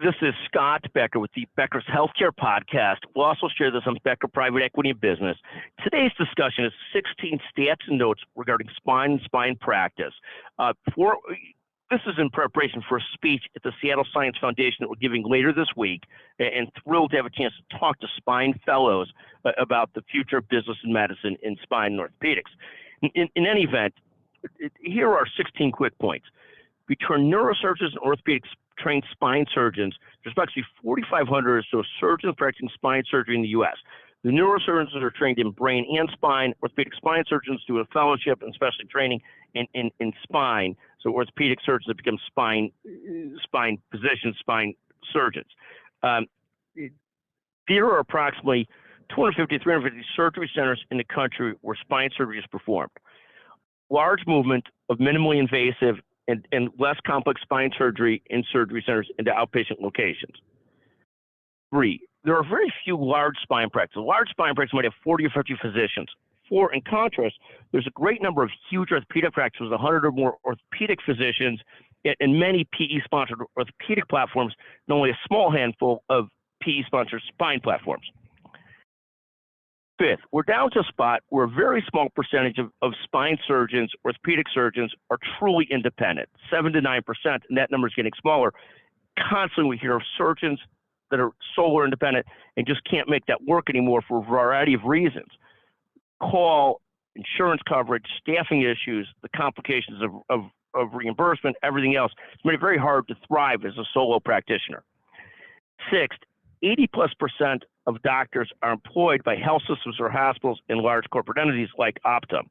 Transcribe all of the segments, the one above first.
This is Scott Becker with the Becker's Healthcare Podcast. We'll also share this on Becker Private Equity and Business. Today's discussion is 16 stats and notes regarding spine and spine practice. This is in preparation for a speech at the Seattle Science Foundation that we're giving later this week, and thrilled to have a chance to talk to spine fellows about the future of business and medicine in spine and orthopedics. In any event, here are 16 quick points. Between neurosurgeons and orthopedics trained spine surgeons, there's actually 4,500 or so surgeons practicing spine surgery in the U.S. The neurosurgeons are trained in brain and spine. Orthopedic spine surgeons do a fellowship and specialty training in spine. So orthopedic surgeons have become spine physicians, spine surgeons. There are approximately 250, 350 surgery centers in the country where spine surgery is performed. Large movement of minimally invasive and less complex spine surgery in surgery centers into outpatient locations. 3, there are very few large spine practices. Large spine practices might have 40 or 50 physicians. 4, in contrast, there's a great number of huge orthopedic practices with 100 or more orthopedic physicians and many PE-sponsored orthopedic platforms, and only a small handful of PE-sponsored spine platforms. 5th, we're down to a spot where a very small percentage of spine surgeons, orthopedic surgeons, are truly independent, 7 to 9%, and that number is getting smaller. Constantly we hear of surgeons that are solo independent and just can't make that work anymore for a variety of reasons. Call, insurance coverage, staffing issues, the complications of reimbursement, everything else. It's made it very hard to thrive as a solo practitioner. 6th, 80+% of doctors are employed by health systems or hospitals in large corporate entities like Optum.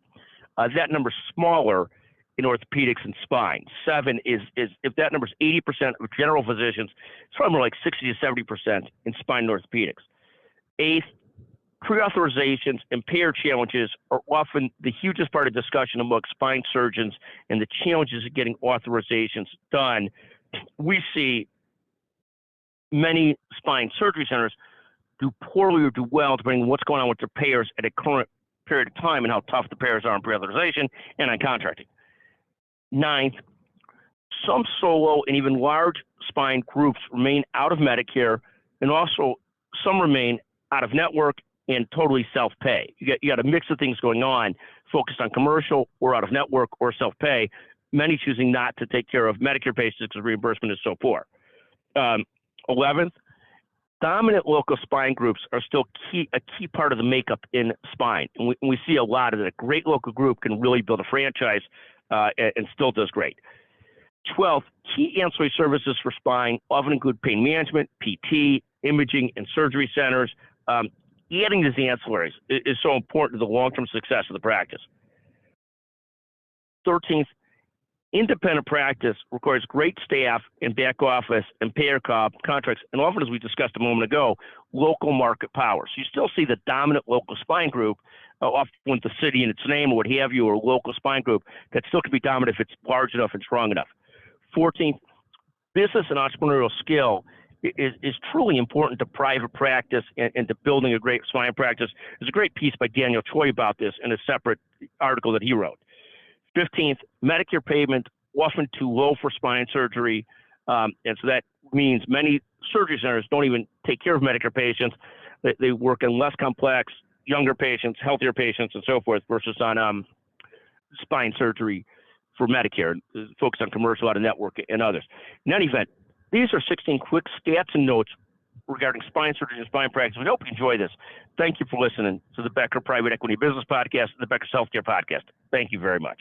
That number is smaller in orthopedics and spine. 7 is if that number is 80% of general physicians, it's probably more like 60 to 70% in spine and orthopedics. 8th, pre-authorizations and payer challenges are often the hugest part of discussion among spine surgeons and the challenges of getting authorizations done. We see many spine surgery centers do poorly or do well depending on what's going on with their payers at a current period of time and how tough the payers are on pre-authorization and on contracting. 9th, some solo and even large spine groups remain out of Medicare, and also some remain out of network and totally self-pay. You got a mix of things going on, focused on commercial or out of network or self-pay, many choosing not to take care of Medicare patients because reimbursement is so poor. 11th, dominant local spine groups are still a key part of the makeup in spine. And we see a lot of it. A great local group can really build a franchise and still does great. 12th, key ancillary services for spine often include pain management, PT, imaging, and surgery centers. Adding these ancillaries is so important to the long-term success of the practice. 13th, independent practice requires great staff in back office and payer contracts, and often, as we discussed a moment ago, local market power. So you still see the dominant local spine group, often with the city in its name or what have you, or a local spine group that still can be dominant if it's large enough and strong enough. 14th, business and entrepreneurial skill is truly important to private practice and to building a great spine practice. There's a great piece by Daniel Choi about this in a separate article that he wrote. 15th, Medicare payment often too low for spine surgery, and so that means many surgery centers don't even take care of Medicare patients. They work in less complex, younger patients, healthier patients, and so forth, versus on spine surgery for Medicare, focused on commercial, out of network, and others. In any event, these are 16 quick stats and notes regarding spine surgery and spine practice. We hope you enjoy this. Thank you for listening to the Becker Private Equity Business Podcast and the Becker's Healthcare Podcast. Thank you very much.